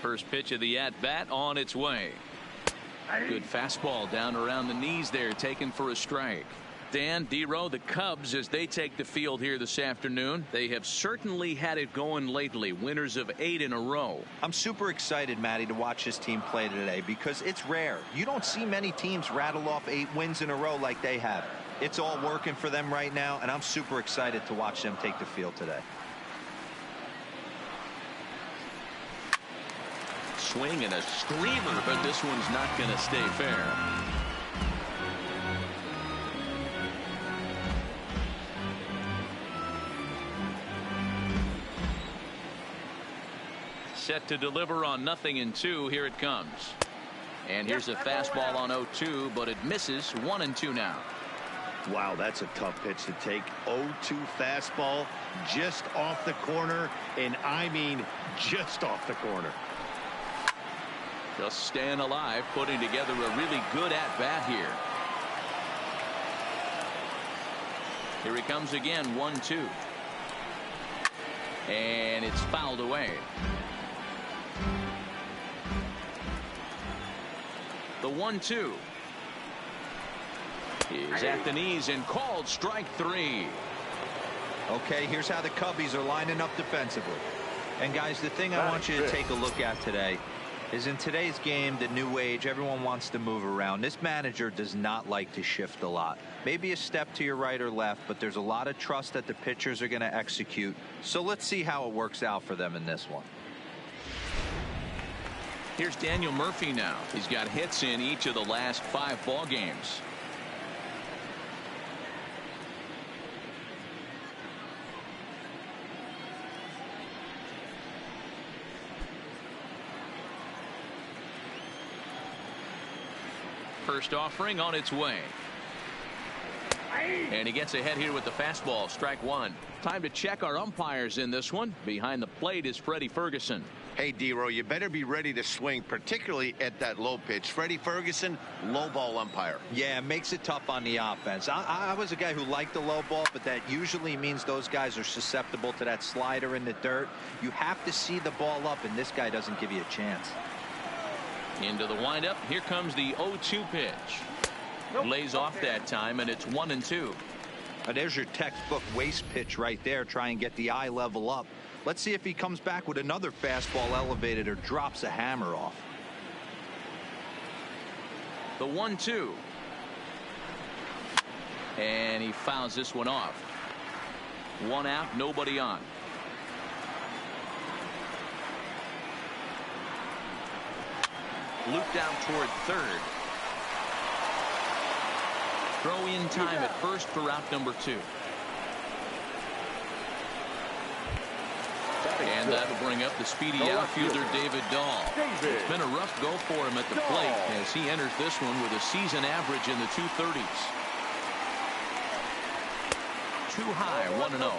First pitch of the at-bat on its way. Good fastball down around the knees there, taken for a strike. Dan, D-Row, the Cubs, as they take the field here this afternoon, they have certainly had it going lately. Winners of 8 in a row. I'm super excited, Matty, to watch this team play today because it's rare. You don't see many teams rattle off 8 wins in a row like they have. It's all working for them right now, and I'm super excited to watch them take the field today. Swing and a screamer, but this one's not going to stay fair. Set to deliver on 0-2. Here it comes. And here's a fastball on 0-2, but it misses. 1-2 now. Wow, that's a tough pitch to take. 0-2 fastball just off the corner, and I mean just off the corner. Just staying alive, putting together a really good at-bat here. Here he comes again. 1-2. And it's fouled away. The 1-2 is at the knees and called strike 3. Okay, here's how the Cubbies are lining up defensively. And guys, the thing I want you to take a look at today is in today's game, the new age, everyone wants to move around. This manager does not like to shift a lot. Maybe a step to your right or left, but there's a lot of trust that the pitchers are going to execute. So let's see how it works out for them in this one. Here's Daniel Murphy now. He's got hits in each of the last 5 ball games. First offering on its way. And he gets ahead here with the fastball. Strike 1. Time to check our umpires in this one. Behind the plate is Freddie Ferguson. Hey, D-Row, you better be ready to swing, particularly at that low pitch. Freddie Ferguson, low ball umpire. Yeah, it makes it tough on the offense. I was a guy who liked the low ball, but that usually means those guys are susceptible to that slider in the dirt. You have to see the ball up, and this guy doesn't give you a chance. Into the windup. Here comes the 0-2 pitch. Lays off that time, and it's 1-2. There's your textbook waste pitch right there. Try and get the eye level up. Let's see if he comes back with another fastball elevated or drops a hammer off. The 1-2. And he fouls this one off. 1 out, nobody on. Looped out toward third. Throw in time at first for out number 2. And that'll bring up the speedy outfielder David Dahl. It's been a rough go for him at the plate as he enters this one with a season average in the 230s. Too high. 1-0.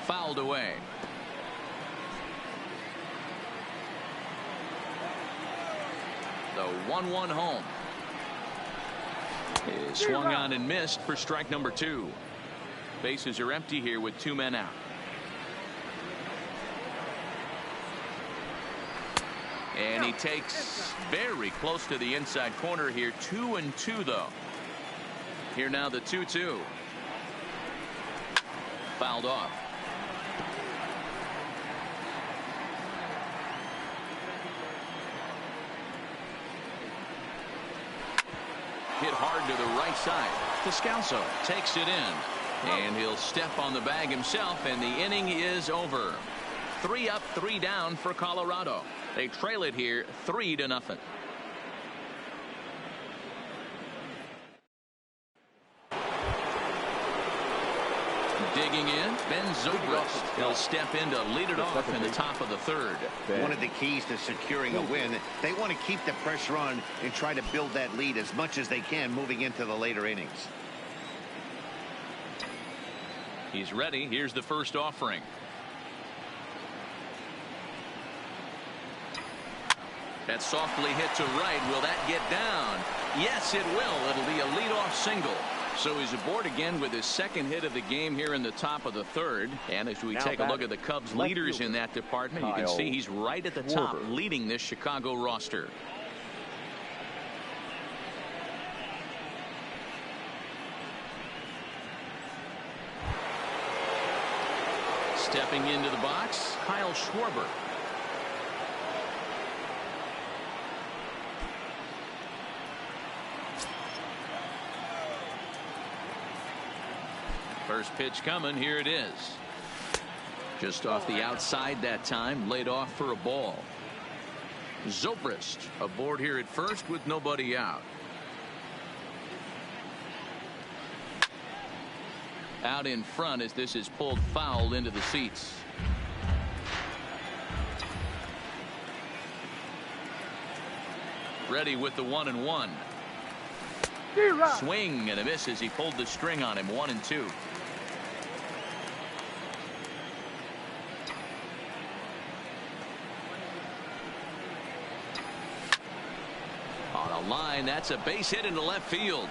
Fouled away. The 1-1 home is swung on and missed for strike number 2. Bases are empty here with 2 men out. And he takes very close to the inside corner here. 2-2 though. Here now the 2-2. Fouled off. Hit hard to the right side. Descalso takes it in. And he'll step on the bag himself, and the inning is over. 3 up, 3 down for Colorado. They trail it here 3-0. Digging in, Ben Zobrist. He'll step in to lead it off in the top of the 3rd. One of the keys to securing a win, they want to keep the pressure on and try to build that lead as much as they can moving into the later innings. He's ready. Here's the first offering. That's softly hit to right. Will that get down? Yes, it will. It'll be a leadoff single. So he's aboard again with his second hit of the game here in the top of the third. And as we take a look at the Cubs leaders in that department, you can see he's right at the top leading this Chicago roster. Stepping into the box, Kyle Schwarber. First pitch coming. Here it is. Just off the outside that time. Laid off for a ball. Zobrist aboard here at first with nobody out. Out in front as this is pulled foul into the seats. Ready with the 1-1. Swing and a miss as he pulled the string on him. 1-2. On a line, that's a base hit into left field.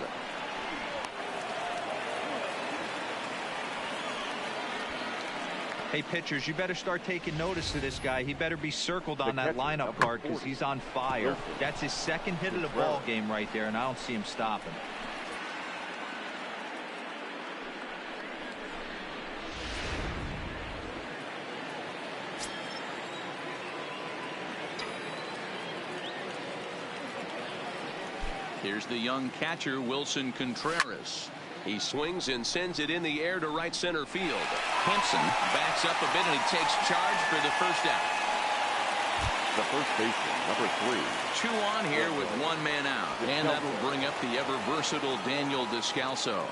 Hey, pitchers, you better start taking notice of this guy. He better be circled on that lineup card because he's on fire. That's his second hit of the ball game right there, and I don't see him stopping. Here's the young catcher, Wilson Contreras. He swings and sends it in the air to right center field. Henson backs up a bit and he takes charge for the first out. The first baseman, number 3. 2 on here with 1 man out. And that will bring up the ever versatile Daniel Descalso.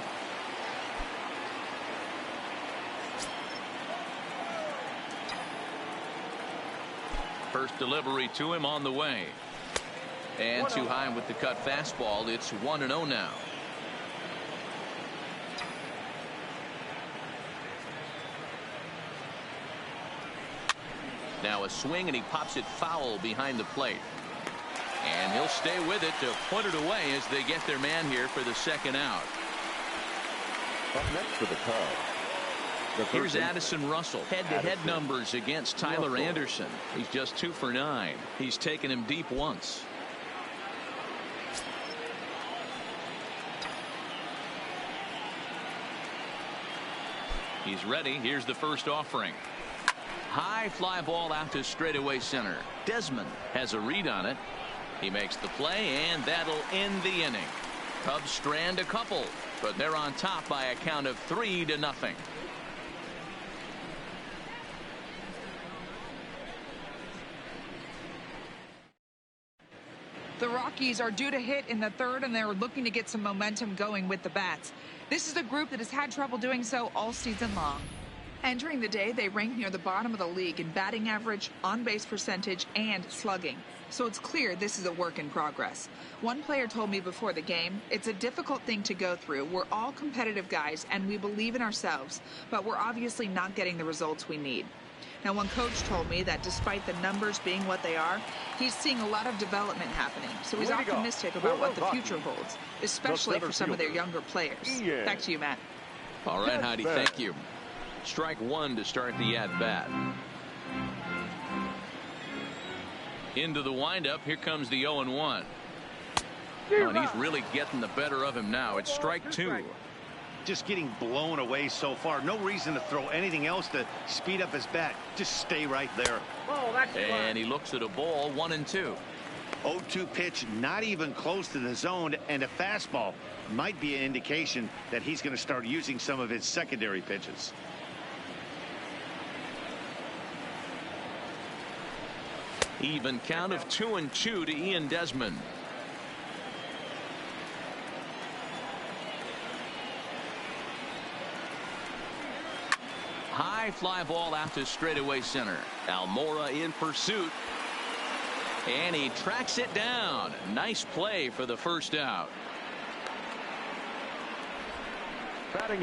First delivery to him on the way. And too high with the cut fastball. It's 1-0 now. Now a swing and he pops it foul behind the plate. And he'll stay with it to put it away as they get their man here for the second out. Up next for the Cubs. Here's Addison Russell. Head-to-head numbers against Tyler Anderson. He's just 2 for 9. He's taken him deep once. He's ready. Here's the first offering. High fly ball out to straightaway center. Desmond has a read on it. He makes the play, and that'll end the inning. Cubs strand a couple, but they're on top by a count of 3-0. The Rockies are due to hit in the third, and they're looking to get some momentum going with the bats. This is a group that has had trouble doing so all season long. Entering the day, they rank near the bottom of the league in batting average, on-base percentage, and slugging. So it's clear this is a work in progress. One player told me before the game, it's a difficult thing to go through. We're all competitive guys, and we believe in ourselves, but we're obviously not getting the results we need. Now, one coach told me that despite the numbers being what they are, he's seeing a lot of development happening. So he's optimistic about what the future holds, especially for some of their younger players. Back to you, Matt. All right, Heidi, thank you. Strike 1 to start the at-bat. Into the windup. Here comes the 0-1. And he's really getting the better of him now. It's strike 2. Just getting blown away so far. No reason to throw anything else to speed up his bat. Just stay right there. And he looks at a ball. 1-2. 0-2 pitch, not even close to the zone, and a fastball might be an indication that he's going to start using some of his secondary pitches. Even count of 2-2 to Ian Desmond. High fly ball out to straightaway center. Almora in pursuit. And he tracks it down. Nice play for the first out.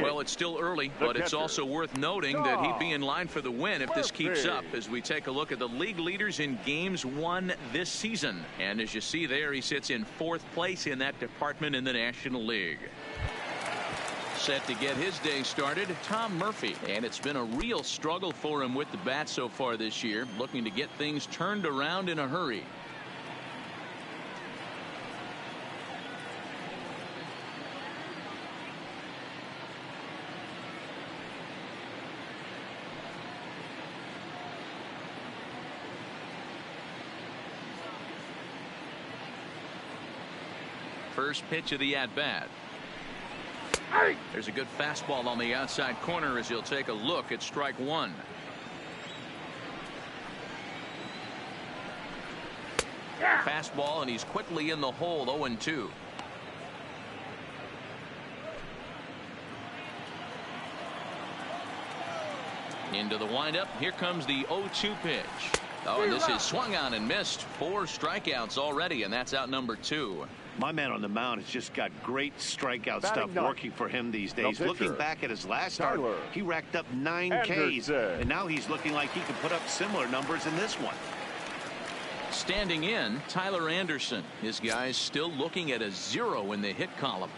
Well, it's still early, but it's also worth noting that he'd be in line for the win if this keeps up as we take a look at the league leaders in games won this season. And as you see there, he sits in 4th place in that department in the National League. Set to get his day started, Tom Murphy. And it's been a real struggle for him with the bat so far this year, looking to get things turned around in a hurry. First pitch of the at-bat. There's a good fastball on the outside corner as he'll take a look at strike one. Fastball, and he's quickly in the hole. 0-2. Into the windup. Here comes the 0-2 pitch. Oh, and this is swung on and missed. 4 strikeouts already, and that's out number 2. My man on the mound has just got great strikeout stuff working for him these days. Looking back at his last start, he racked up 9 Ks, and now he's looking like he can put up similar numbers in this one. Standing in, Tyler Anderson. His guys still looking at a 0 in the hit column.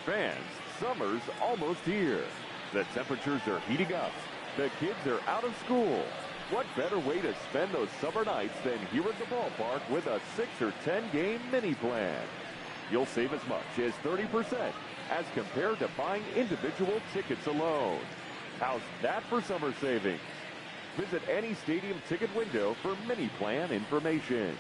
Fans, summer's almost here. The temperatures are heating up. The kids are out of school. What better way to spend those summer nights than here at the ballpark with a 6 or 10 game mini plan? You'll save as much as 30% as compared to buying individual tickets alone. How's that for summer savings? Visit any stadium ticket window for mini plan information.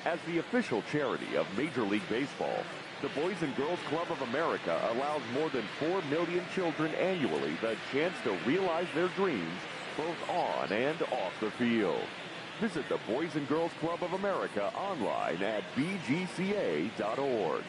As the official charity of Major League Baseball, the Boys and Girls Club of America allows more than 4 million children annually the chance to realize their dreams both on and off the field. Visit the Boys and Girls Club of America online at bgca.org.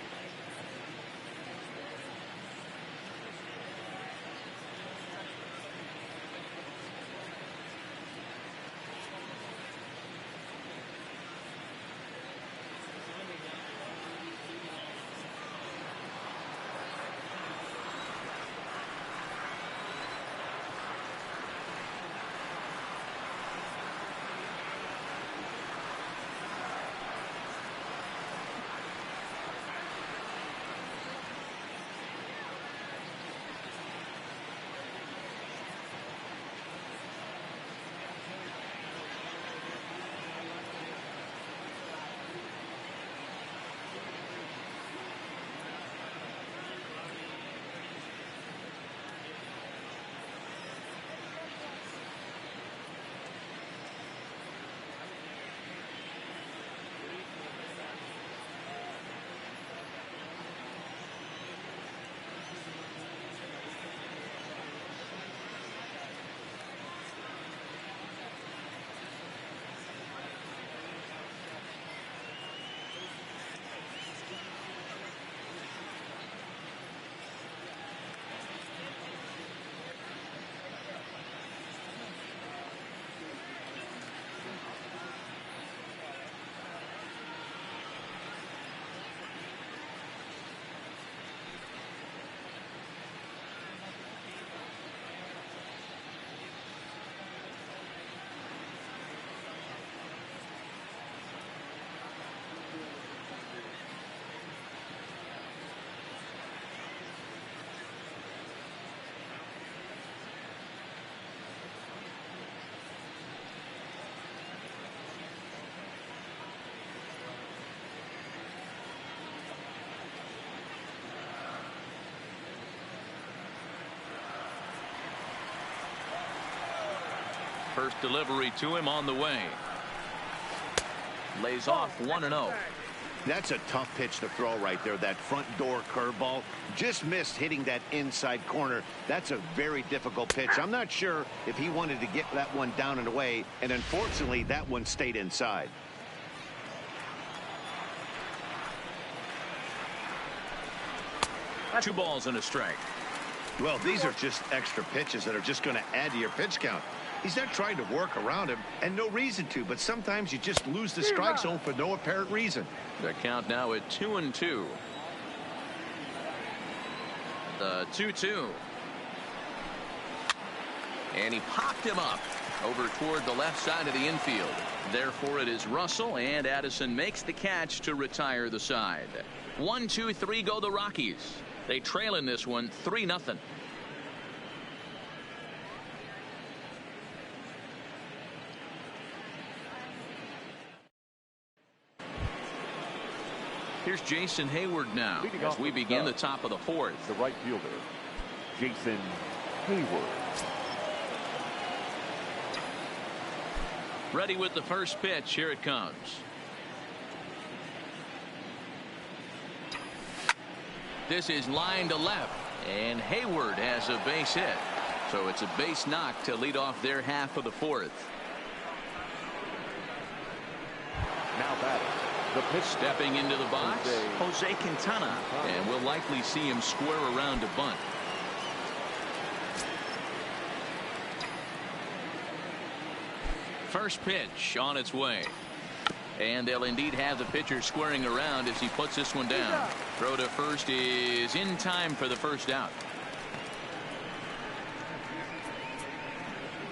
First delivery to him on the way. Lays off 1-0. That's a tough pitch to throw right there. That front door curveball just missed hitting that inside corner. That's a very difficult pitch. I'm not sure if he wanted to get that one down and away, and unfortunately that one stayed inside. Two balls and a strike. Well, these are just extra pitches that are just going to add to your pitch count. He's not trying to work around him, and no reason to, but sometimes you just lose the strike zone for no apparent reason. The count now at 2-2. The 2-2. And he popped him up over toward the left side of the infield. Therefore, it is Russell, and Addison makes the catch to retire the side. 1-2-3 go the Rockies. They trail in this one 3-0. Here's Jason Hayward now as we begin the top of the fourth. The right fielder, Jason Hayward. Ready with the first pitch. Here it comes. This is line to left, and Hayward has a base hit. So it's a base knock to lead off their half of the fourth. Now batting. The pitch. Stepping into the box, Jose Quintana, and we'll likely see him square around to bunt. First pitch on its way. And they'll indeed have the pitcher squaring around as he puts this one down. Throw to first is in time for the first out.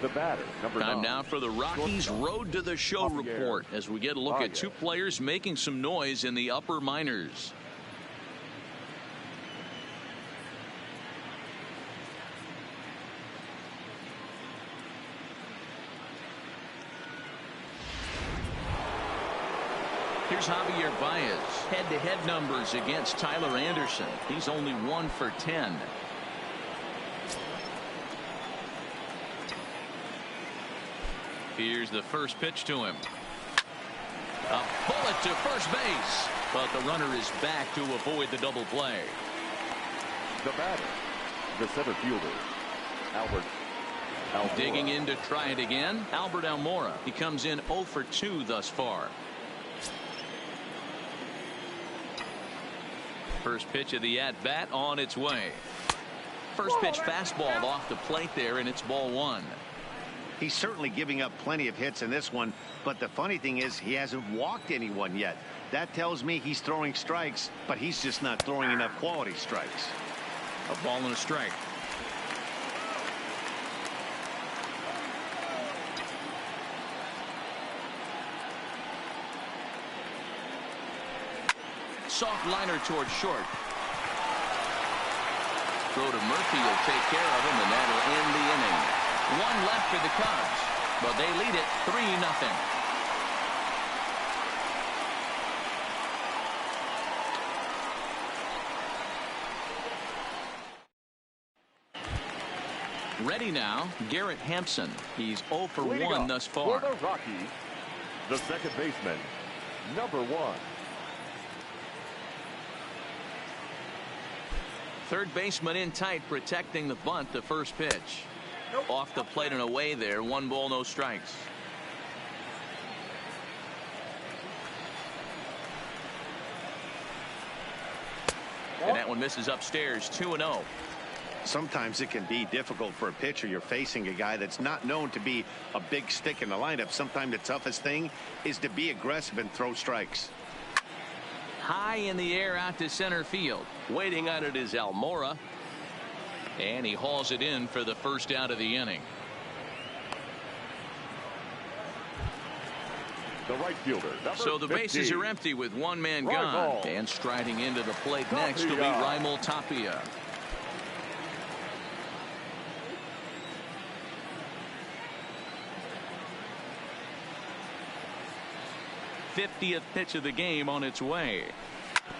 The batter, number 9. Time now for the Rockies Road to the Show report as we get a look at two players making some noise in the upper minors. Here's Javier Baez. Head-to-head numbers against Tyler Anderson. He's only 1 for 10. Here's the first pitch to him. A bullet to first base, but the runner is back to avoid the double play. The batter, the center fielder, Albert Almora. Digging in to try it again, Albert Almora. He comes in 0 for 2 thus far. First pitch of the at-bat on its way. First pitch fastball off the plate there, and it's ball 1. He's certainly giving up plenty of hits in this one, but the funny thing is he hasn't walked anyone yet. That tells me he's throwing strikes, but he's just not throwing enough quality strikes. A ball and a strike. Soft liner towards short. Throw to Murphy will take care of him, and that'll end the inning. 1 left for the Cubs, but they lead it 3-0. Ready now, Garrett Hampson. He's 0 for 1 thus far. For the Rockies, the second baseman, number 1. Third baseman in tight, protecting the bunt. The first pitch. Off the plate and away there. 1 ball, no strikes. And that one misses upstairs. 2-0. Sometimes it can be difficult for a pitcher. You're facing a guy that's not known to be a big stick in the lineup. Sometimes the toughest thing is to be aggressive and throw strikes. High in the air out to center field. Waiting on it is Almora. And he hauls it in for the first out of the inning. The right fielder, so the 50. bases are empty with 1 man gone. And striding into the plate next will be Raimel Tapia. '50th pitch of the game on its way.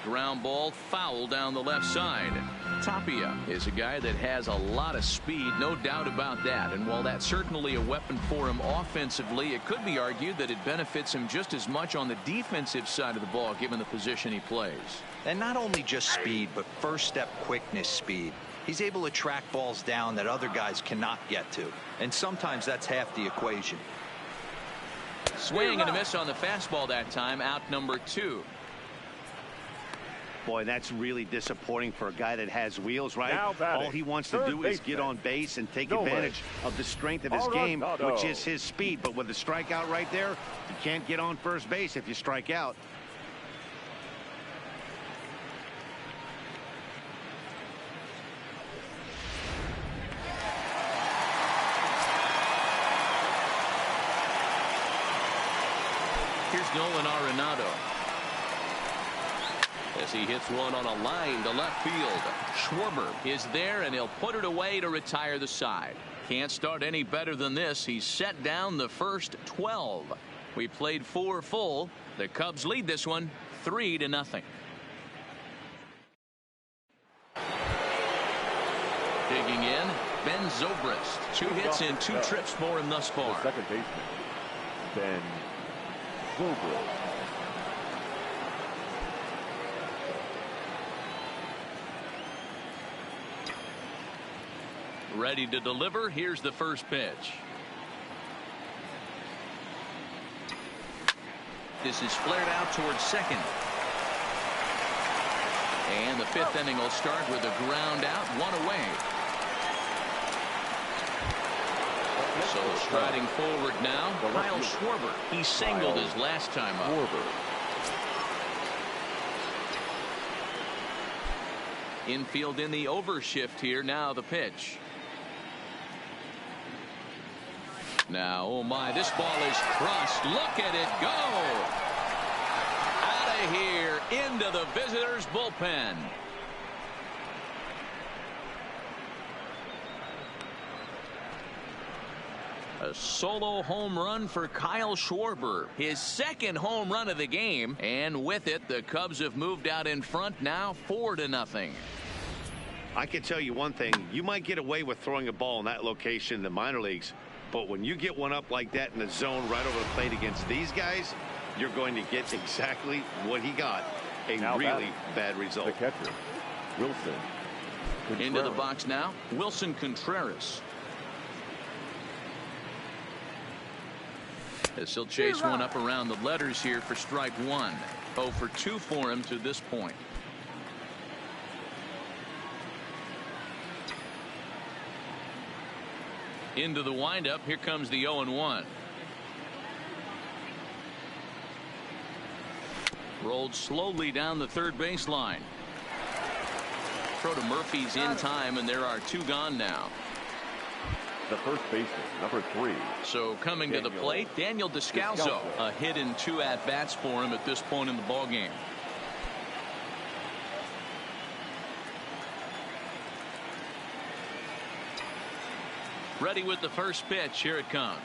Ground ball foul down the left side. Tapia is a guy that has a lot of speed, no doubt about that. And while that's certainly a weapon for him offensively, it could be argued that it benefits him just as much on the defensive side of the ball, given the position he plays. And not only just speed, but first step quickness speed. He's able to track balls down that other guys cannot get to. And sometimes that's half the equation. Swing and a miss on the fastball that time. Out number 2. Boy, that's really disappointing for a guy that has wheels, right? All he wants to do is get on base and take advantage of the strength of his game, which is his speed. But with the strikeout right there, you can't get on first base if you strike out. Here's Nolan Arenado. As he hits one on a line to left field. Schwarber is there, and he'll put it away to retire the side. Can't start any better than this. He's set down the first 12. We played 4 full. The Cubs lead this one 3-0. Digging in, Ben Zobrist. 2 hits and 2 trips for him thus far. The second baseman, Ben Zobrist. Ready to deliver. Here's the first pitch. This is flared out towards second. And the 5th inning will start with a ground out, 1 away. So striding forward now, Kyle Schwarber. He singled his last time up. Infield in the overshift here. Now the pitch. Now, oh my, this ball is crossed. Look at it go. Out of here into the visitors' bullpen. A solo home run for Kyle Schwarber. His 2nd home run of the game. And with it, the Cubs have moved out in front now 4-0. I can tell you one thing. You might get away with throwing a ball in that location in the minor leagues. But when you get one up like that in the zone right over the plate against these guys, you're going to get exactly what he got. A Now really bad result. The catcher, Wilson Contreras. Into the box now, Wilson Contreras. As he'll chase one up around the letters here for strike one. 0 for 2 for him to this point. Into the windup. Here comes the 0-1. Rolled slowly down the third baseline. Throw to Murphy's in time, and there are 2 gone now. The first baseman, number 3. So coming to the plate, Daniel Descalso. A hit in 2 at-bats for him at this point in the ballgame. Ready with the first pitch. Here it comes.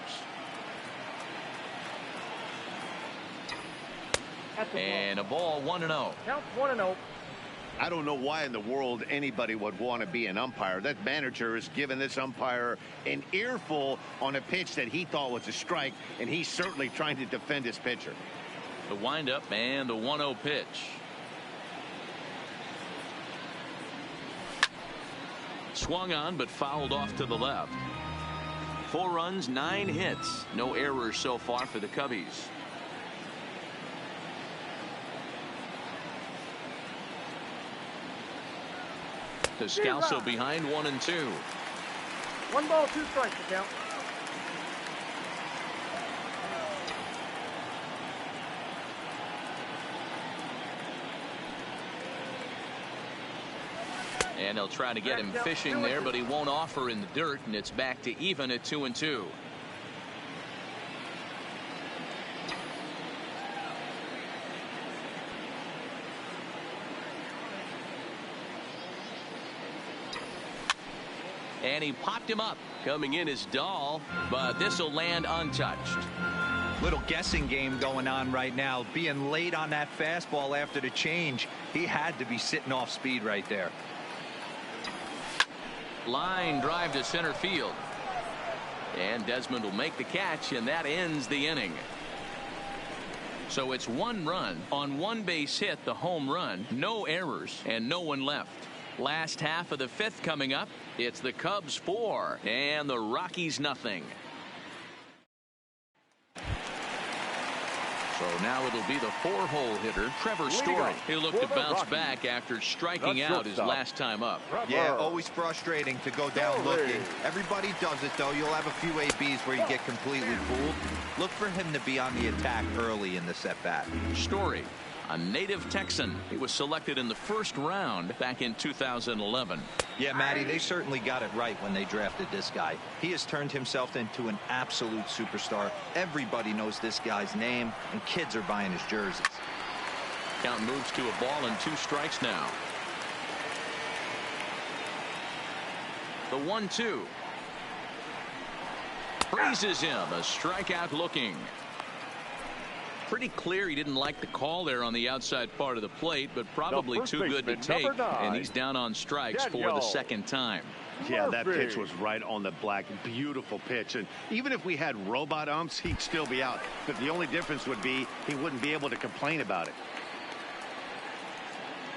And a ball, 1-0. Count 1-0. I don't know why in the world anybody would want to be an umpire. That manager has given this umpire an earful on a pitch that he thought was a strike, and he's certainly trying to defend his pitcher. The windup and the 1-0 pitch. Swung on but fouled off to the left. 4 runs, 9 hits. No errors so far for the Cubbies. Descalso behind 1-2. 1 ball, 2 strikes to count. And he'll try to get him fishing there, but he won't offer in the dirt, and it's back to even at 2-2. And he popped him up. Coming in is Dahl, but this will land untouched. Little guessing game going on right now. Being late on that fastball after the change, he had to be sitting off speed right there. Line drive to center field. And Desmond will make the catch, and that ends the inning. So it's 1 run on 1 base hit, the home run, no errors, and no one left. Last half of the 5th coming up. It's the Cubs 4 and the Rockies nothing. So now it'll be the 4-hole hitter, Trevor Story. He'll look to bounce back after striking out his last time up. Yeah, always frustrating to go down looking. Everybody does it, though. You'll have a few ABs where you get completely fooled. Look for him to be on the attack early in the set-bat. Story, a native Texan. He was selected in the 1st round back in 2011. Yeah, Matty, they certainly got it right when they drafted this guy. He has turned himself into an absolute superstar. Everybody knows this guy's name, and kids are buying his jerseys. Count moves to a ball and 2 strikes now. The 1-2. Freezes him. A strikeout looking. Pretty clear he didn't like the call there on the outside part of the plate, but probably too good to take, and he's down on strikes for the 2nd time. Yeah, that pitch was right on the black. Beautiful pitch. And even if we had robot umps, he'd still be out. But the only difference would be he wouldn't be able to complain about it.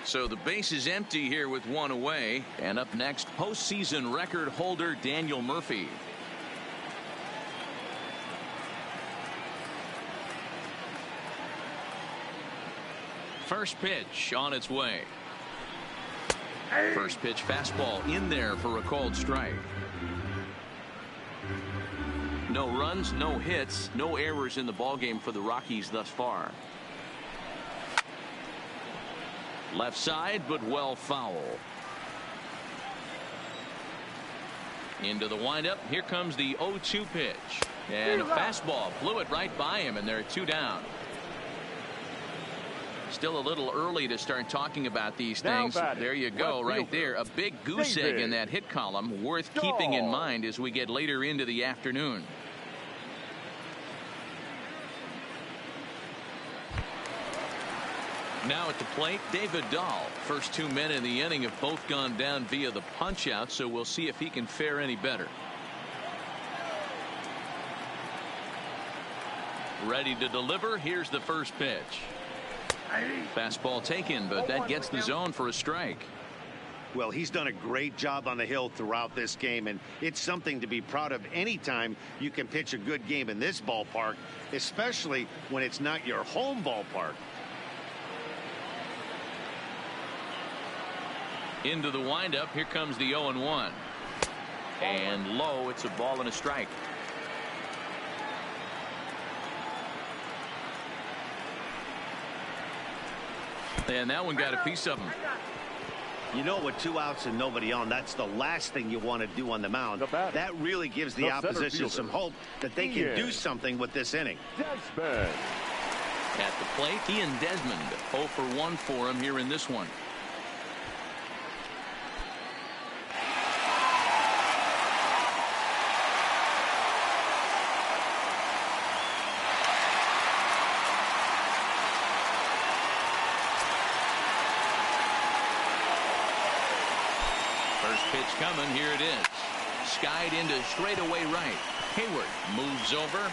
So the base is empty here with 1 away. And up next, postseason record holder Daniel Murphy. First pitch on its way. First pitch fastball in there for a called strike. No runs, no hits, no errors in the ballgame for the Rockies thus far. Left side, but well foul. Into the windup. Here comes the 0-2 pitch. And a fastball blew it right by him, and there are 2 down. Still a little early to start talking about these things. There you go, right there. A big goose egg in that hit column, worth keeping in mind as we get later into the afternoon. Now at the plate, David Dahl. First 2 men in the inning have both gone down via the punch out, so we'll see if he can fare any better. Ready to deliver. Here's the first pitch. Fastball taken, but that gets the zone for a strike. Well, he's done a great job on the hill throughout this game, and it's something to be proud of anytime you can pitch a good game in this ballpark, especially when it's not your home ballpark. Into the windup. Here comes the 0-1. And low. It's a ball and a strike. And that one got a piece of him. You know, with 2 outs and nobody on, that's the last thing you want to do on the mound. That really gives the opposition some hope that they can do something with this inning. Desmond. At the plate, Ian Desmond. 0 for 1 for him here in this one. First pitch coming. Here it is. Skied into straightaway right. Hayward moves over.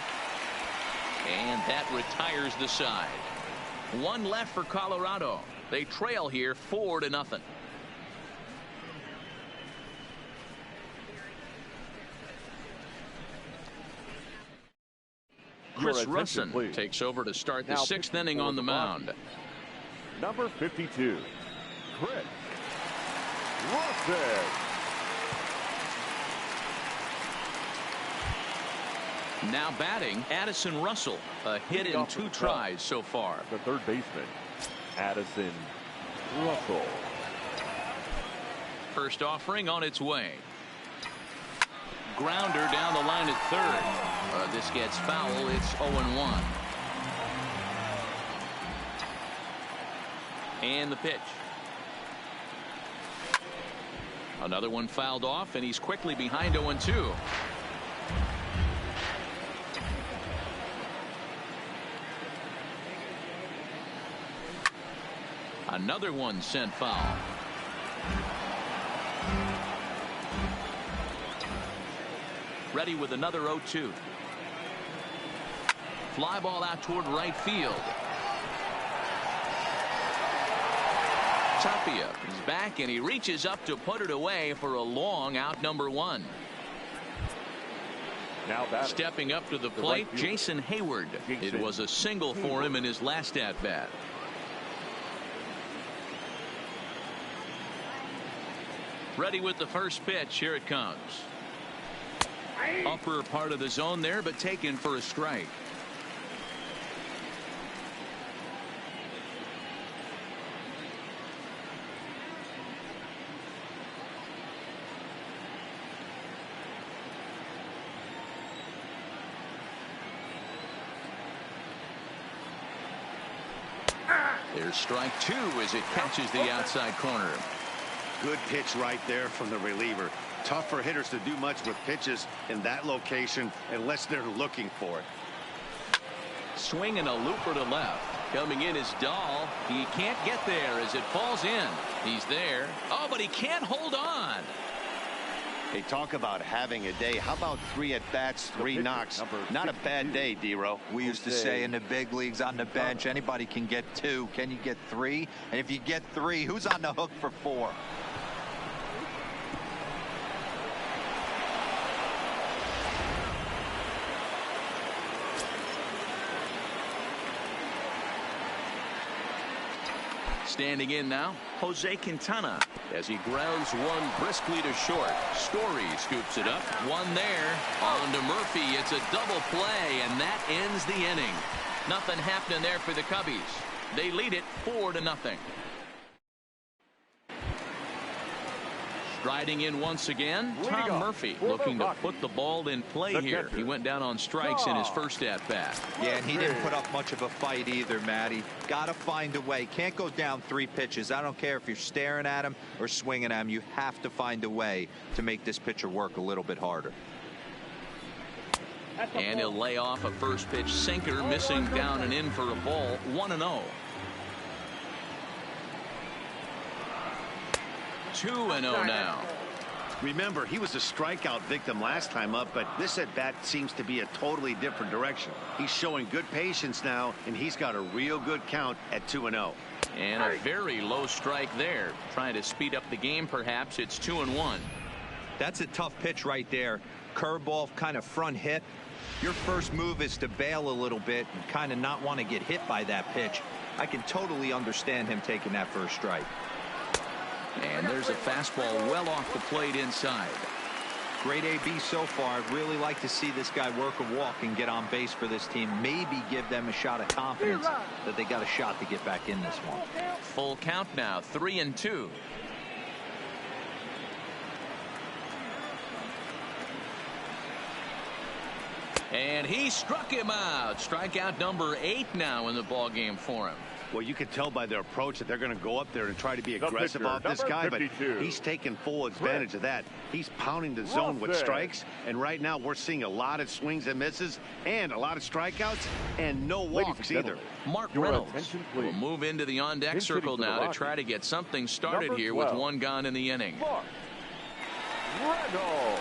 And that retires the side. 1 left for Colorado. They trail here 4-0. Chris Russin takes over to start the 6th inning on the mound. Number 52, Chris Russin. Now batting, Addison Russell. A hit in 2 tries so far. The third baseman, Addison Russell. First offering on its way. Grounder down the line at third. This gets foul. It's 0-1. And the pitch. Another one fouled off, and he's quickly behind 0-2. Another one sent foul. Ready with another 0-2. Fly ball out toward right field. Tapia is back, and he reaches up to put it away for a long out, number 1. Now stepping up to the plate, Jason Hayward. It was a single for him in his last at bat. Ready with the first pitch. Here it comes. Upper part of the zone there, but taken for a strike. There's strike 2 as it catches the outside corner. Good pitch right there from the reliever. Tough for hitters to do much with pitches in that location unless they're looking for it. Swing and a looper to left. Coming in is Dahl. He can't get there as it falls in. He's there. Oh, but he can't hold on. They talk about having a day. How about 3 at-bats, 3 knocks? Not a bad day, D-Row. We used to say in the big leagues on the bench, anybody can get 2. Can you get 3? And if you get 3, who's on the hook for 4? Standing in now, Jose Quintana, as he grounds one briskly to short. Story scoops it up. One there. On to Murphy. It's a double play, and that ends the inning. Nothing happening there for the Cubbies. They lead it 4-0. Striding in once again, Tom Murphy looking to put the ball in play here. He went down on strikes in his first at-bat. Yeah, and he didn't put up much of a fight either, Matty. Got to find a way. Can't go down 3 pitches. I don't care if you're staring at him or swinging at him. You have to find a way to make this pitcher work a little bit harder. And he'll lay off a first pitch sinker, missing down and in for a ball. 1-0. 2-0 now. Remember, he was a strikeout victim last time up, but this at-bat seems to be a totally different direction. He's showing good patience now, and he's got a real good count at 2-0. And a very low strike there. Trying to speed up the game, perhaps. It's 2-1. That's a tough pitch right there. Curveball, kind of front hit. Your first move is to bail a little bit and kind of not want to get hit by that pitch. I can totally understand him taking that first strike. And there's a fastball well off the plate inside. Great AB so far. I'd really like to see this guy work a walk and get on base for this team. Maybe give them a shot of confidence that they got a shot to get back in this one. Full count now, 3-2. And he struck him out. Strikeout number 8 now in the ball game for him. Well, you can tell by their approach that they're going to go up there and try to be aggressive off this guy, but he's taking full advantage of that. He's pounding the zone with strikes, and right now we're seeing a lot of swings and misses and a lot of strikeouts and no walks either. Mark Reynolds will move into the on-deck circle now to try to get something started here with 1 gone in the inning. Reynolds.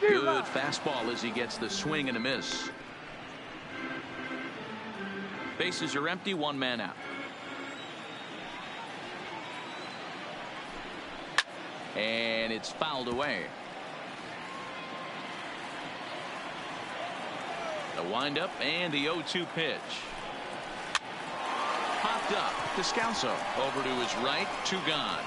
Good fastball as he gets the swing and a miss. Bases are empty, 1 man out. And it's fouled away. The windup and the 0-2 pitch. Popped up. Descalso over to his right, 2 gone.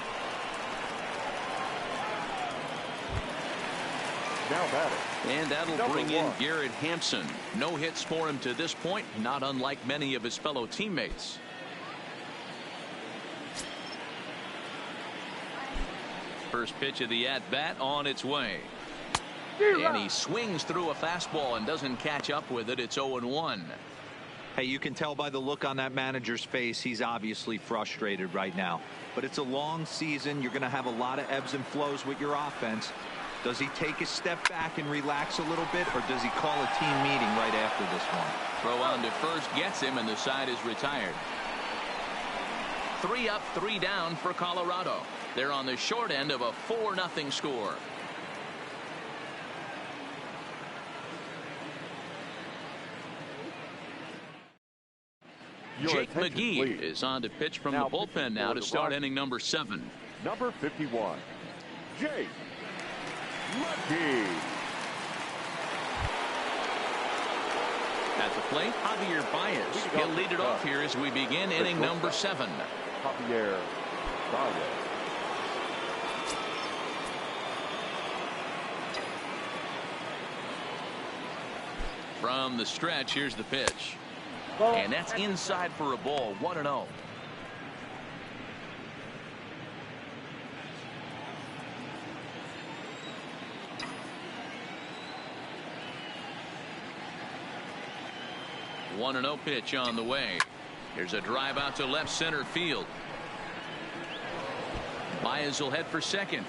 Now batting. And that'll bring in Garrett Hampson. No hits for him to this point, not unlike many of his fellow teammates. First pitch of the at-bat on its way. And he swings through a fastball and doesn't catch up with it. It's 0-1. Hey, you can tell by the look on that manager's face, he's obviously frustrated right now. But it's a long season. You're going to have a lot of ebbs and flows with your offense. Does he take a step back and relax a little bit, or does he call a team meeting right after this one? Throw on to first gets him, and the side is retired. 3 up, 3 down for Colorado. They're on the short end of a 4-0 score. Jake McGee is on to pitch from the bullpen now to start inning number 7. Number 51, Jake McGee. At the plate, Javier Baez. He'll lead it off here as we begin inning number 7. Javier Baez. From the stretch, here's the pitch. And that's inside for a ball. 1-0. One and 0 pitch on the way. Here's a drive out to left center field. Baez will head for second.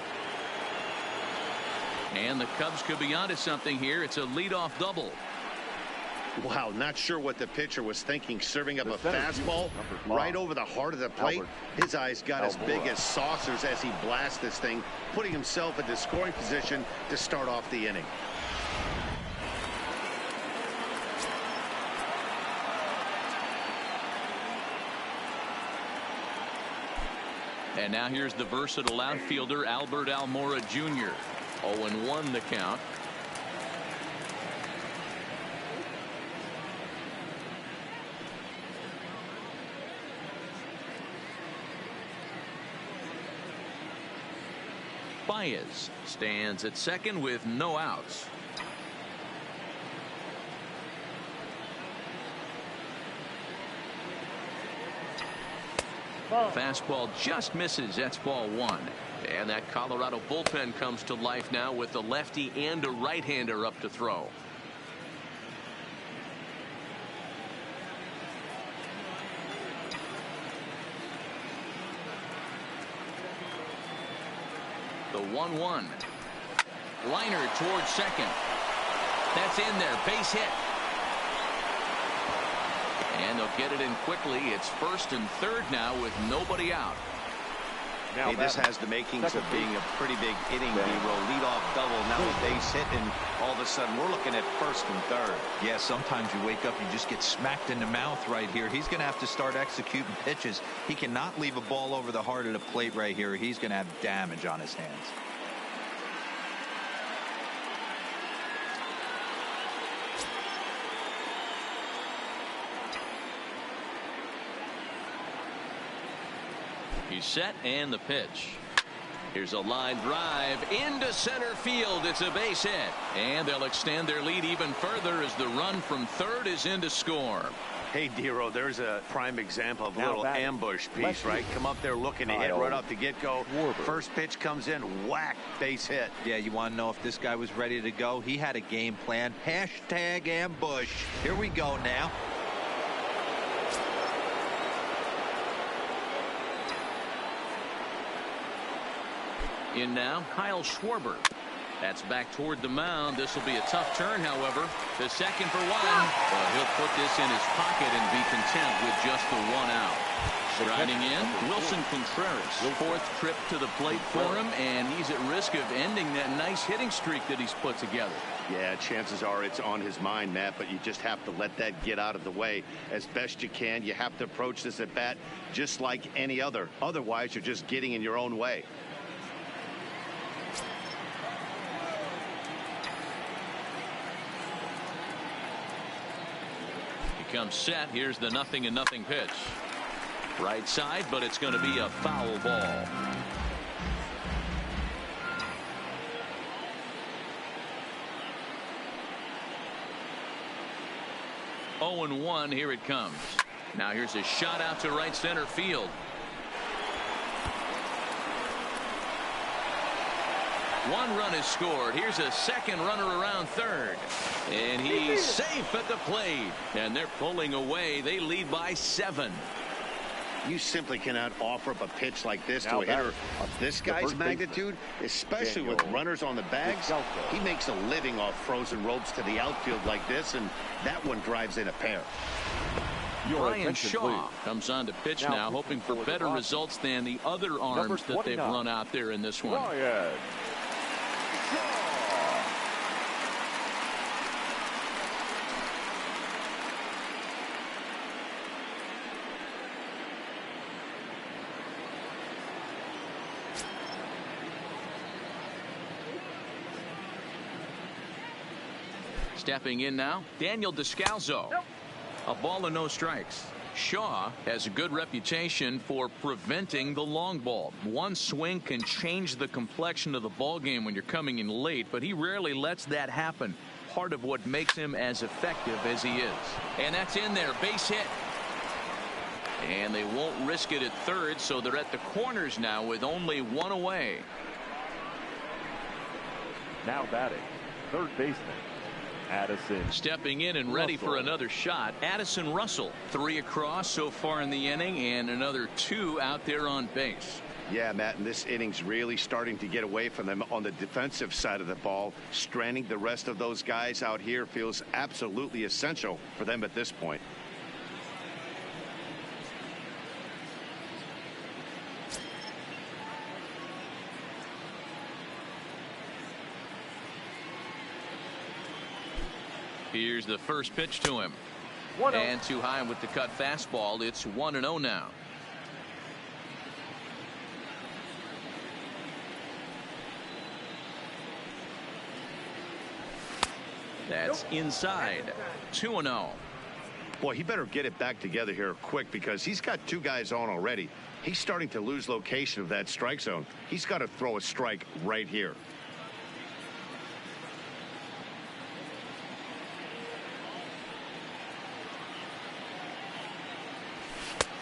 And the Cubs could be onto something here. It's a leadoff double. Wow, not sure what the pitcher was thinking, serving up a fastball right over the heart of the plate. His eyes got as big as saucers as he blasts this thing, putting himself in the scoring position to start off the inning. And now here's the versatile outfielder Albert Almora Jr. 0-1 the count. Baez stands at second with no outs. Fastball just misses. That's ball 1. And that Colorado bullpen comes to life now with a lefty and a right-hander up to throw. The 1-1. Liner towards second. That's in there. Base hit. And they'll get it in quickly. It's first and third now with nobody out. Hey, this has the makings of being a pretty big inning. Lead-off double, now a base hit, and all of a sudden we're looking at first and third. Yeah, sometimes you wake up, you just get smacked in the mouth right here. He's going to have to start executing pitches. He cannot leave a ball over the heart of the plate right here. He's going to have damage on his hands. He's set, and the pitch. Here's a line drive into center field. It's a base hit, and they'll extend their lead even further as the run from third is in to score. Hey, Dero, there's a prime example of a little ambush piece, right? Come up there looking to hit right off the get-go. First pitch comes in, whack, base hit. Yeah, you want to know if this guy was ready to go? He had a game plan. Hashtag ambush. Here we go now. In now, Kyle Schwarber. That's back toward the mound. This will be a tough turn, however. The second for one. He'll put this in his pocket and be content with just the one out. Riding in, Wilson Contreras. Fourth trip to the plate for him, and he's at risk of ending that nice hitting streak that he's put together. Yeah, chances are it's on his mind, Matt, but you just have to let that get out of the way as best you can. You have to approach this at bat just like any other. Otherwise, you're just getting in your own way. Comes set. Here's the 0-0 pitch. Right side, but it's going to be a foul ball. Oh and 1. Here it comes. Now here's a shot out to right center field. One run is scored. Here's a second runner around third. And he's safe at the plate. And they're pulling away. They lead by 7. You simply cannot offer up a pitch like this to a hitter of this guy's magnitude, especially with runners on the bags. He makes a living off frozen ropes to the outfield like this, and that one drives in a pair. Brian Shaw comes on to pitch now, hoping for better results than the other arms that they've run out there in this one. Stepping in now, Daniel Descalzo. A ball and no strikes. Shaw has a good reputation for preventing the long ball. One swing can change the complexion of the ball game when you're coming in late, but he rarely lets that happen. Part of what makes him as effective as he is. And that's in there. Base hit. And they won't risk it at third, so they're at the corners now with only one away. Now batting, third baseman Addison. Stepping in and ready for another shot, Addison Russell. 3 across so far in the inning, and another 2 out there on base. Yeah, Matt, and this inning's really starting to get away from them on the defensive side of the ball. Stranding the rest of those guys out here feels absolutely essential for them at this point. Here's the first pitch to him. And too high with the cut fastball. It's 1-0 now. That's inside. 2-0. Boy, he better get it back together here quick because he's got 2 guys on already. He's starting to lose location of that strike zone. He's got to throw a strike right here.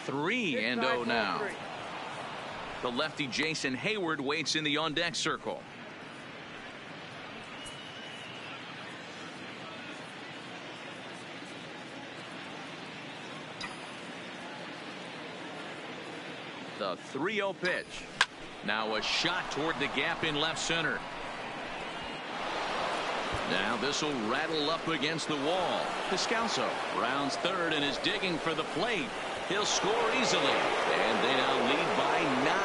3-0 now. The lefty Jason Hayward waits in the on-deck circle. The 3-0 pitch. Now a shot toward the gap in left center. Now this will rattle up against the wall. Descalso rounds third and is digging for the plate. He'll score easily, and they now lead by 9.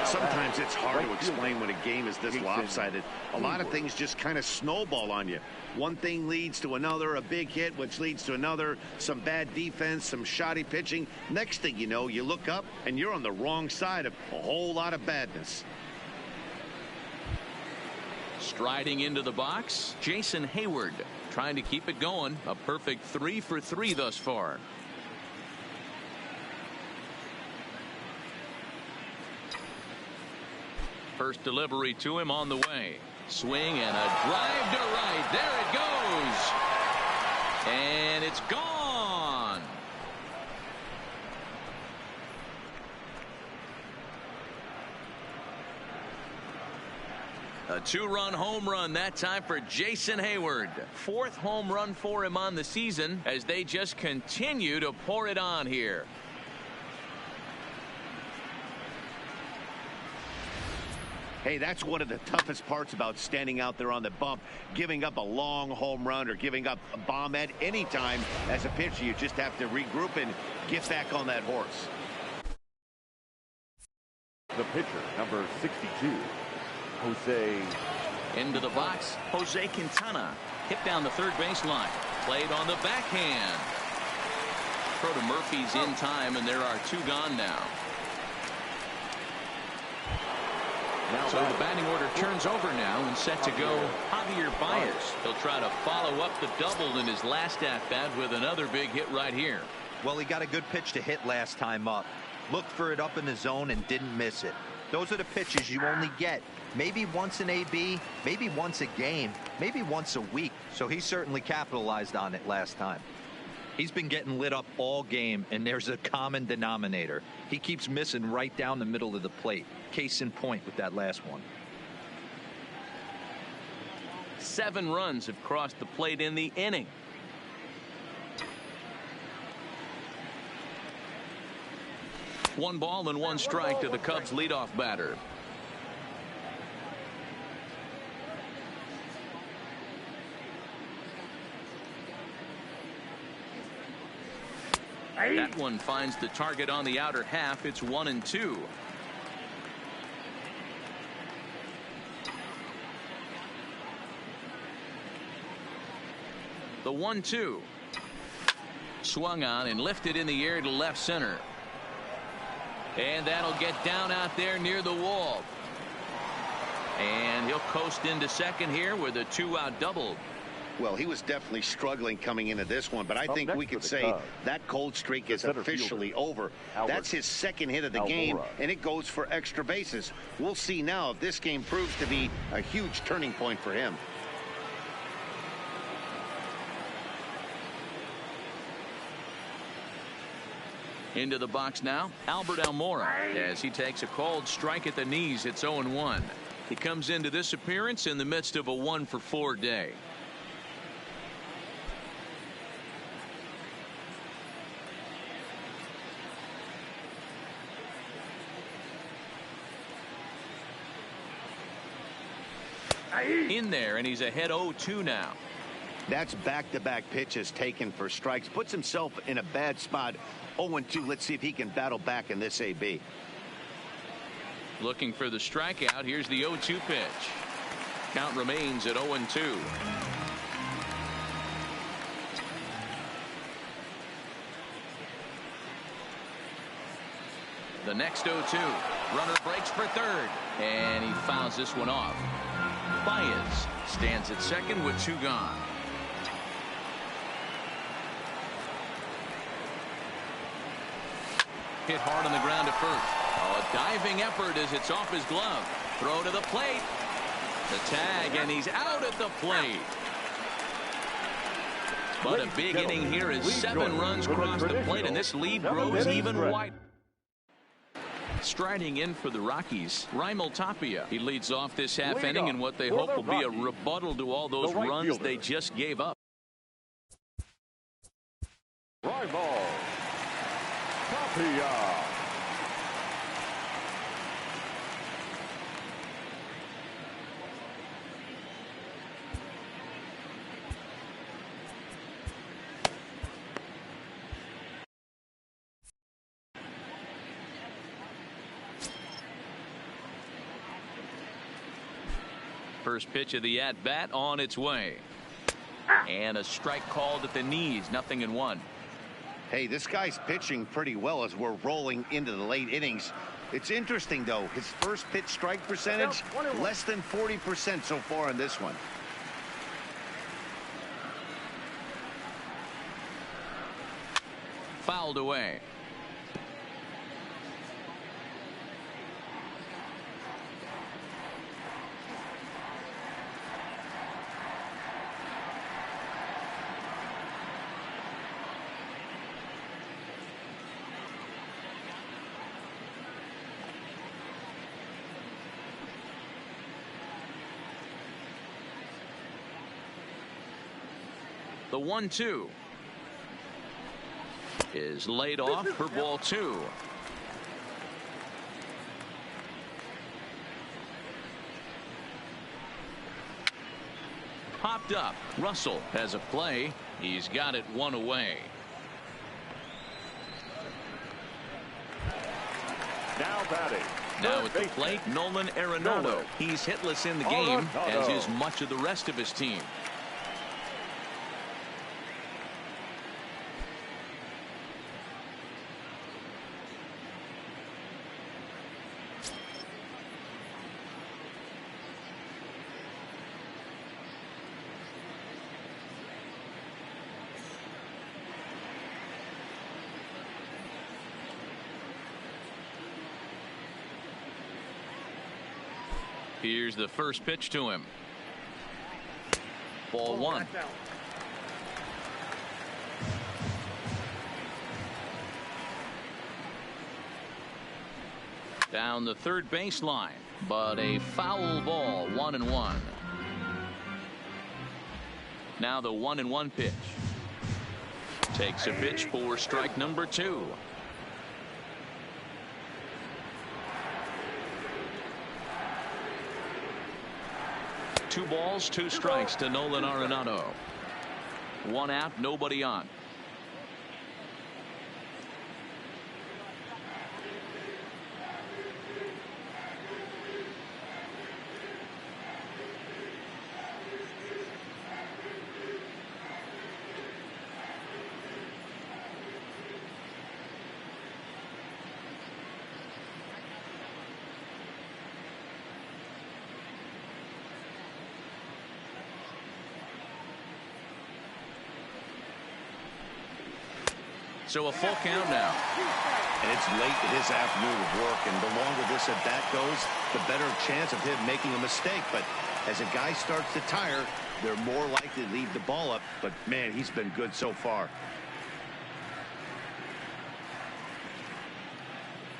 Sometimes it's hard to explain when a game is this lopsided. A lot of things just kind of snowball on you. One thing leads to another, a big hit, which leads to another, some bad defense, some shoddy pitching. Next thing you know, you look up and you're on the wrong side of a whole lot of badness. Striding into the box, Jason Hayward trying to keep it going. A perfect 3 for 3 thus far. First delivery to him on the way. Swing and a drive to right. There it goes. And it's gone. A 2-run home run that time for Jason Hayward. 4th home run for him on the season as they just continue to pour it on here. Hey, that's one of the toughest parts about standing out there on the bump. Giving up a long home run or giving up a bomb at any time as a pitcher. You just have to regroup and get back on that horse. The pitcher, number 62, Jose. Into the box, Jose Quintana. Hit down the third baseline. Played on the backhand. Throw to Murphy's in time, and there are 2 gone now. So the batting order turns over now and set to go Javier Baez. He'll try to follow up the double in his last at-bat with another big hit right here. Well, he got a good pitch to hit last time up. Looked for it up in the zone and didn't miss it. Those are the pitches you only get maybe once an AB, maybe once a game, maybe once a week. So he certainly capitalized on it last time. He's been getting lit up all game, and there's a common denominator. He keeps missing right down the middle of the plate. Case in point with that last one. 7 runs have crossed the plate in the inning. One ball and 1 strike to the Cubs leadoff batter. That one finds the target on the outer half. It's 1-2. The 1-2. Swung on and lifted in the air to left center. And that'll get down out there near the wall. And he'll coast into second here with a 2-out double. Well, he was definitely struggling coming into this one, but I think we could say that cold streak is officially over. That's his 2nd hit of the game, and it goes for extra bases. We'll see now if this game proves to be a huge turning point for him. Into the box now, Albert Almora, as he takes a called strike at the knees. It's 0-1. He comes into this appearance in the midst of a 1-for-4 day. In there, and he's ahead 0-2 now. That's back-to-back pitches taken for strikes. Puts himself in a bad spot. 0-2. Let's see if he can battle back in this AB. Looking for the strikeout. Here's the 0-2 pitch. Count remains at 0-2. The next 0-2. Runner breaks for third, and he fouls this one off. Baez stands at second with 2 gone. Hit hard on the ground to first. Oh, a diving effort as it's off his glove. Throw to the plate. The tag, and he's out at the plate. But a big inning here as 7 runs cross the plate, and this lead grows even wider. Striding in for the Rockies, Raimel Tapia. He leads off this half inning in what they for hope the will be a Rockies, rebuttal to all those the right runs fielder, they just gave up. Raimel Tapia. First pitch of the at-bat on its way. And a strike called at the knees. 0-1. Hey, this guy's pitching pretty well as we're rolling into the late innings. It's interesting, though. His first pitch strike percentage, less than 40% so far in this one. Fouled away. The 1-2 is laid off for ball 2. Popped up. Russell has a play. He's got it one away. Now batting. Now at the plate, Nolan Arenado. He's hitless in the game, as is much of the rest of his team. Here's the first pitch to him. Ball 1. Down the third baseline, but a foul ball. 1-1. Now the 1-1 pitch. Takes a pitch for strike number 2. Two balls, two strikes to Nolan Arenado. One out, nobody on. So a full count now. And it's late in his afternoon of work, and the longer this at bat goes, the better chance of him making a mistake. But as a guy starts to tire, they're more likely to leave the ball up. But man, he's been good so far.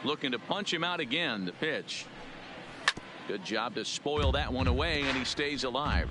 Looking to punch him out again. The pitch. Good job to spoil that one away, and he stays alive.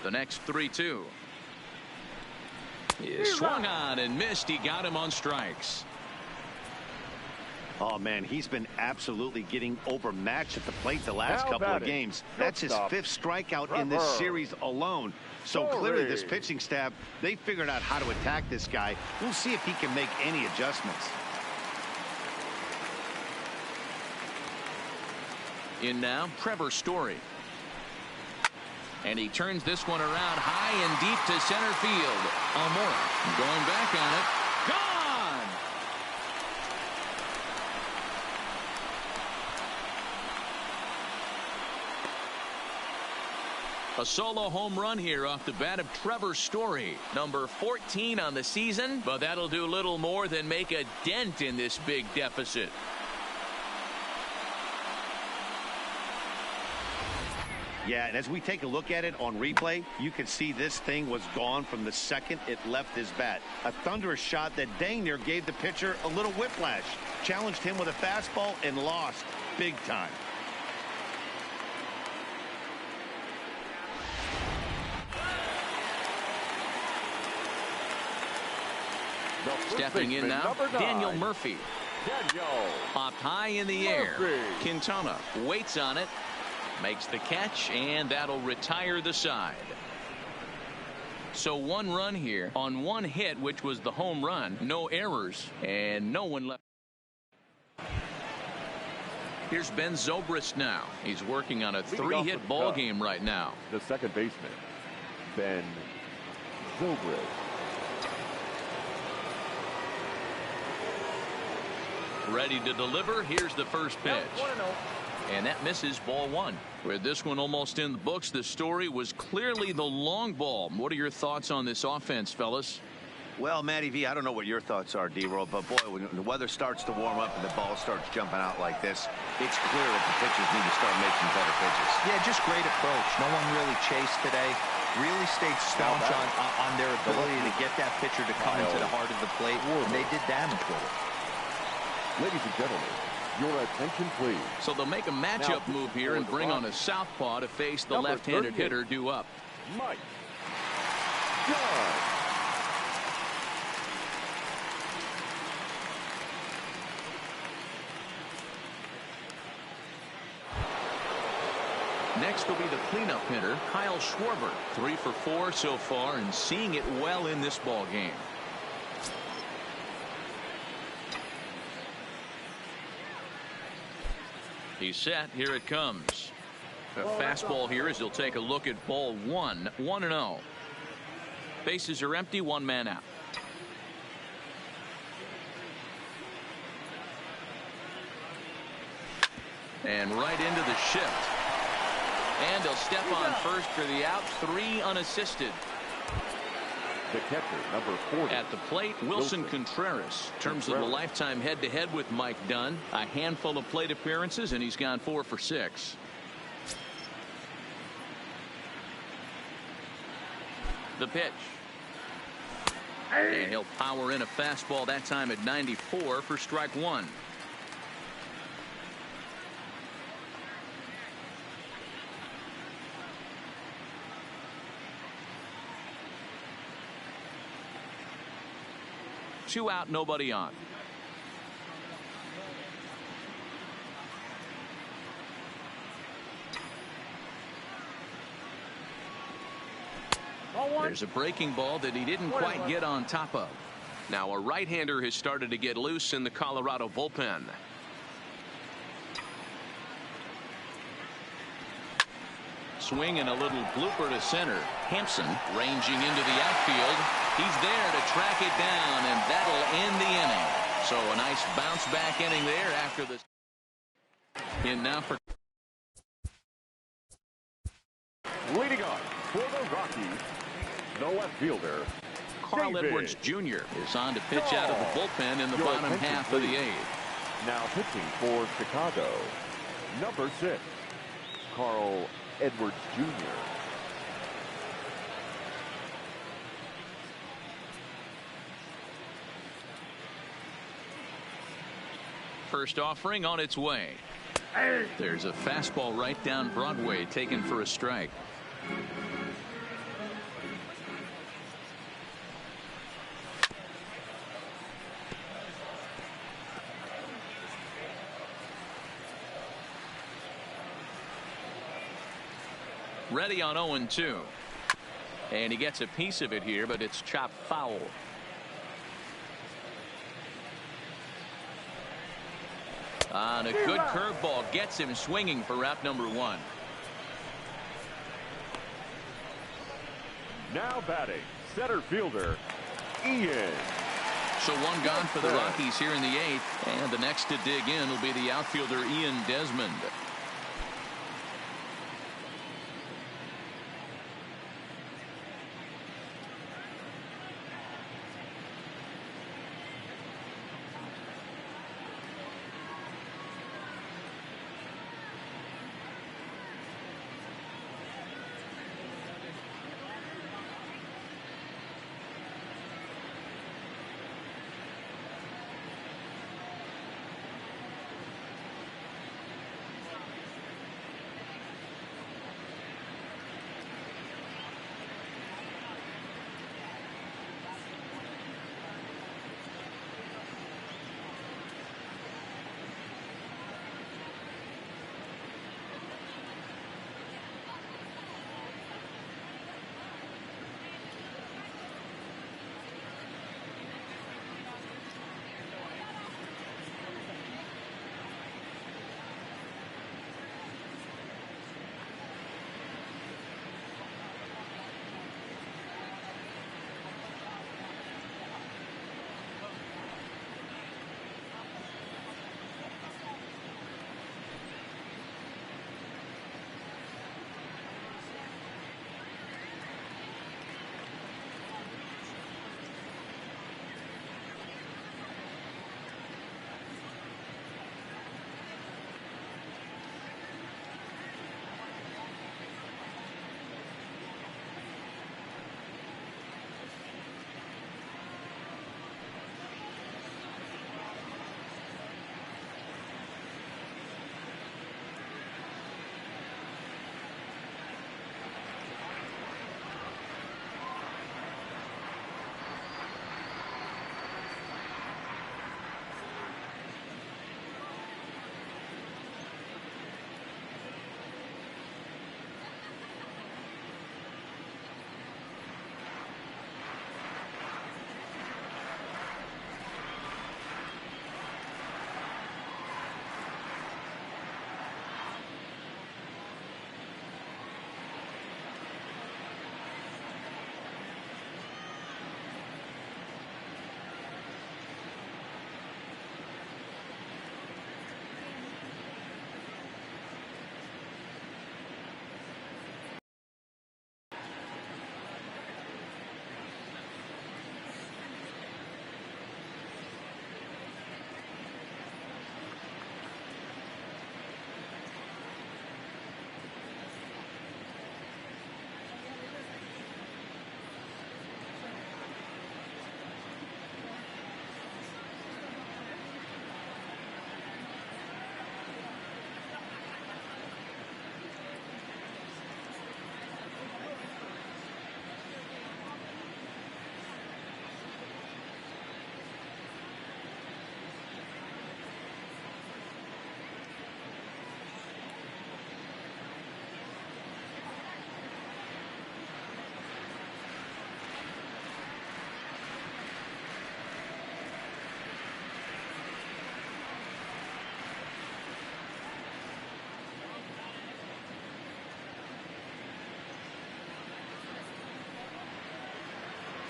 The next 3-2. He swung on and missed. He got him on strikes. Oh, man, he's been absolutely getting overmatched at the plate the last couple of games. That's his 5th strikeout in this series alone. So clearly this pitching staff, they figured out how to attack this guy. We'll see if he can make any adjustments. In now, Trevor Story. And he turns this one around high and deep to center field. Almora going back on it. Gone! A solo home run here off the bat of Trevor Story. Number 14 on the season, but that'll do little more than make a dent in this big deficit. Yeah, and as we take a look at it on replay, you can see this thing was gone from the second it left his bat. A thunderous shot that dang near gave the pitcher a little whiplash. Challenged him with a fastball and lost big time. Stepping in now, Daniel Murphy. Popped high in the air. Quintana waits on it. Makes the catch, and that'll retire the side. So 1 run here on 1 hit, which was the home run. No errors, and no one left. Here's Ben Zobrist now. He's working on a 3-hit ball game right now. The second baseman, Ben Zobrist. Ready to deliver. Here's the first pitch. And that misses, ball 1. With this one almost in the books, the Story was clearly the long ball. What are your thoughts on this offense, fellas? Well, Matty V, I don't know what your thoughts are, D-Roll, but boy, when the weather starts to warm up and the ball starts jumping out like this, it's clear that the pitchers need to start making better pitches. Yeah, just great approach. No one really chased today. Really stayed staunch on their ability to get that pitcher to come into the heart of the plate, and they did damage with it. Ladies and gentlemen, your attention, please. So they'll make a matchup move here and bring on a southpaw to face the left-handed hitter due up. Mike John. Next will be the cleanup hitter, Kyle Schwarber. 3 for 4 so far and seeing it well in this ball game. He's set. Here it comes. A fastball here as he'll take a look at ball 1. 1-0. Bases are empty. 1 man out. And right into the shift. And he'll step on first for the out. 3 unassisted. The catcher, number 40. At the plate, Wilson Contreras. In terms of the lifetime head-to-head with Mike Dunn, a handful of plate appearances, and he's gone 4 for 6. The pitch. And he'll power in a fastball that time at 94 for strike 1. Two out, nobody on. There's a breaking ball that he didn't quite get on top of. Now a right-hander has started to get loose in the Colorado bullpen. Swing and a little blooper to center. Hampson ranging into the outfield. He's there to track it down, and that'll end the inning. So a nice bounce back inning there after this. In now for leading on for the Rockies, the left fielder, Carl David Edwards Jr. is on to pitch out of the bullpen in the bottom half of the 8th. Now pitching for Chicago, number 6, Carl Edwards Jr. First offering on its way. There's a fastball right down Broadway taken for a strike. Ready on 0-2. And he gets a piece of it here, but it's chopped foul. On a good curveball gets him swinging for out number 1. Now batting, center fielder, Ian. So one gone for the Rockies here in the 8th, and the next to dig in will be the outfielder Ian Desmond.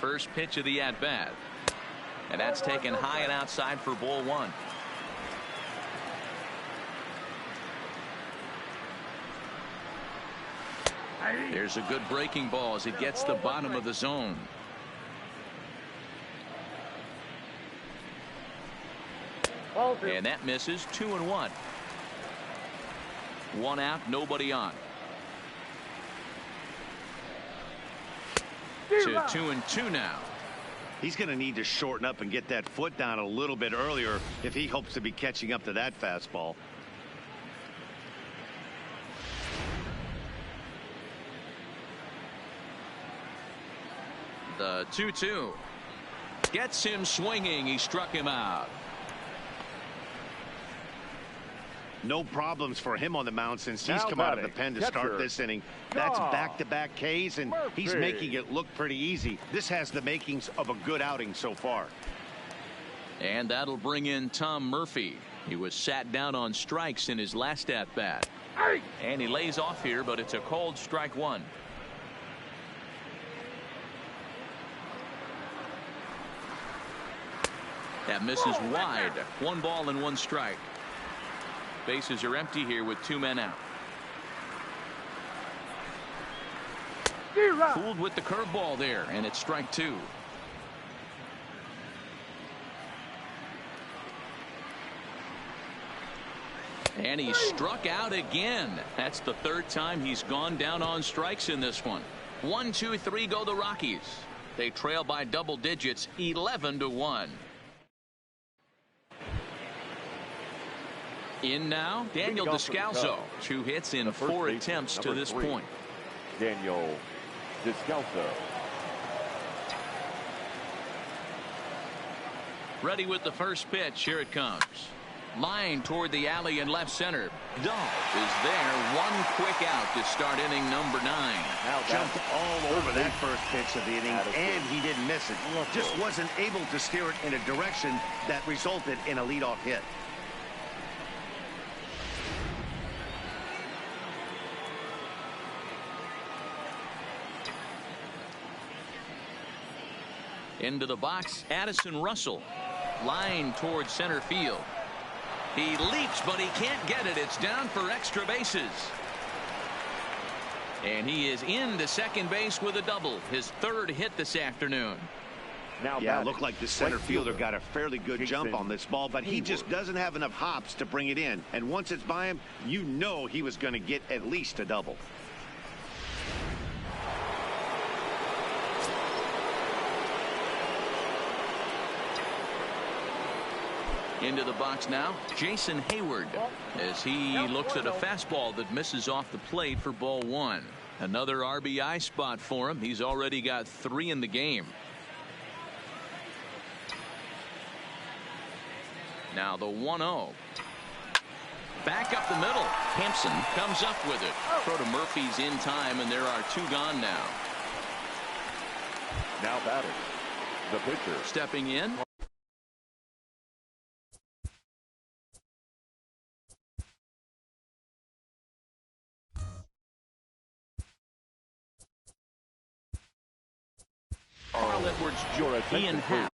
First pitch of the at-bat. And that's taken high and outside for ball 1. There's a good breaking ball as it gets the bottom of the zone. And that misses. 2-1. 1 out, nobody on. To 2-2 now. He's going to need to shorten up and get that foot down a little bit earlier if he hopes to be catching up to that fastball. The 2-2 gets him swinging. He struck him out. No problems for him on the mound since he's Now come out of the batting, pen to start catcher. this inning. That's back-to-back Ks, and he's Murphy. making it look pretty easy. This has the makings of a good outing so far. And that'll bring in Tom Murphy. He was sat down on strikes in his last at-bat. And he lays off here, but it's a called strike one. That misses wide. 1 ball and 1 strike. Bases are empty here with 2 men out. Fooled with the curveball there, and it's strike 2. And he struck out again. That's the 3rd time he's gone down on strikes in this one. 1, 2, 3 go the Rockies. They trail by double digits, 11-1. In now, Daniel Descalso. 2 hits in 4 attempts to this point. Daniel Descalso. Ready with the first pitch. Here it comes. Line toward the alley in left center. Dahl is there. 1 quick out to start inning number 9. Now jumped all over that first pitch of the inning, and he didn't miss it. Just wasn't able to steer it in a direction that resulted in a leadoff hit. Into the box, Addison Russell. Line towards center field. He leaps, but he can't get it. It's down for extra bases. And he is into second base with a double. His 3rd hit this afternoon. Now yeah, it looked like the center fielder got a fairly good jump on this ball, but he just doesn't have enough hops to bring it in. And once it's by him, you know he was going to get at least a double. Into the box now, Jason Hayward, as he looks at a fastball that misses off the plate for ball 1. Another RBI spot for him. He's already got 3 in the game. Now the 1-0. Back up the middle. Hampson comes up with it. Throw to Murphy's in time, and there are 2 gone now. Now batting, the pitcher. Stepping in. Carl Edwards, Ian Happ.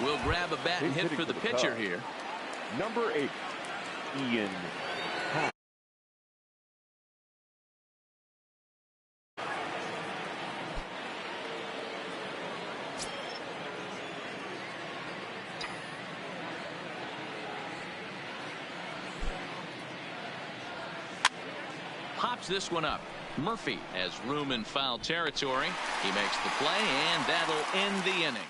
will grab a bat and hit for the pitcher here. Number 8, Ian. Pops this one up. Murphy has room in foul territory. He makes the play, and that'll end the inning.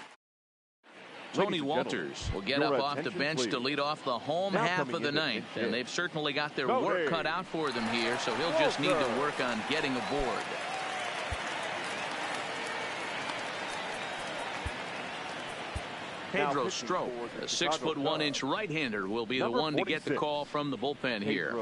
Tony Walters will get up off the bench to lead off the home half of the ninth, and they've certainly got their work cut out for them here, so he'll just need to work on getting aboard. Pedro Strop, a 6'1" right-hander, will be the one to get the call from the bullpen here.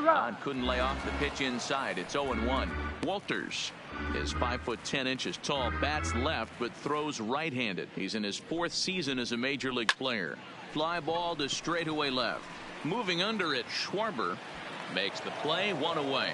Don couldn't lay off the pitch inside. It's 0-1. Walters is 5'10" tall, bats left, but throws right-handed. He's in his 4th season as a major league player. Fly ball to straightaway left. Moving under it, Schwarber makes the play, 1 away.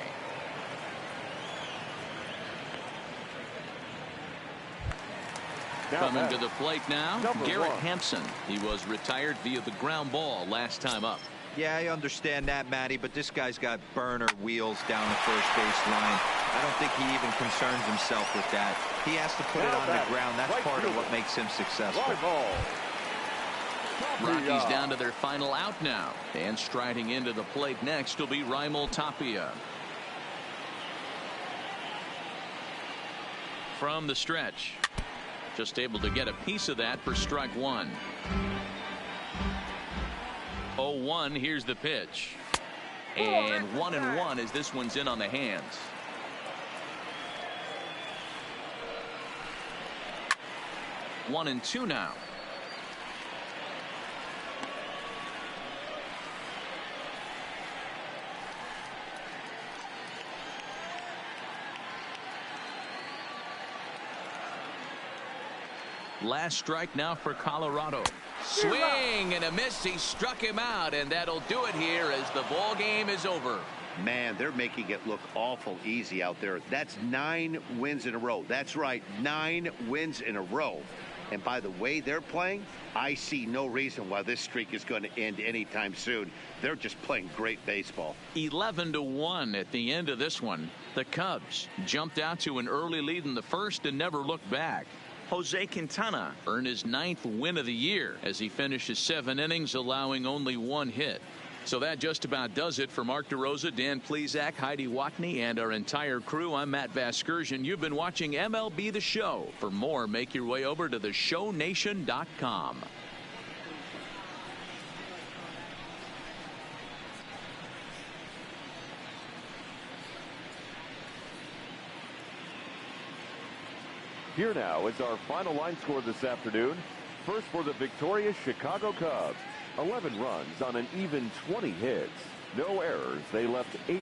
Coming to the plate now, Garrett Hampson. He was retired via the ground ball last time up. Yeah, I understand that, Matty, but this guy's got burner wheels down the first base line. I don't think he even concerns himself with that. He has to put it on the ground. That's part of what makes him successful. Rockies down to their final out now. And striding into the plate next will be Raimel Tapia. From the stretch. Just able to get a piece of that for strike 1. 0-1. Here's the pitch. And 1-1 as this one's in on the hands. One and two now. Last strike now for Colorado. Swing and a miss. He struck him out, and that'll do it here as the ball game is over. Man, they're making it look awful easy out there. That's 9 wins in a row. That's right, 9 wins in a row. And by the way they're playing, I see no reason why this streak is going to end anytime soon. They're just playing great baseball. 11-1 at the end of this one. The Cubs jumped out to an early lead in the first and never looked back. Jose Quintana earned his 9th win of the year as he finishes 7 innings, allowing only 1 hit. So that just about does it for Mark DeRosa, Dan Plesac, Heidi Watney, and our entire crew. I'm Matt Vasgersian. You've been watching MLB The Show. For more, make your way over to theshownation.com. Here now is our final line score this afternoon. First for the victorious Chicago Cubs. 11 runs on an even 20 hits. No errors. They left 8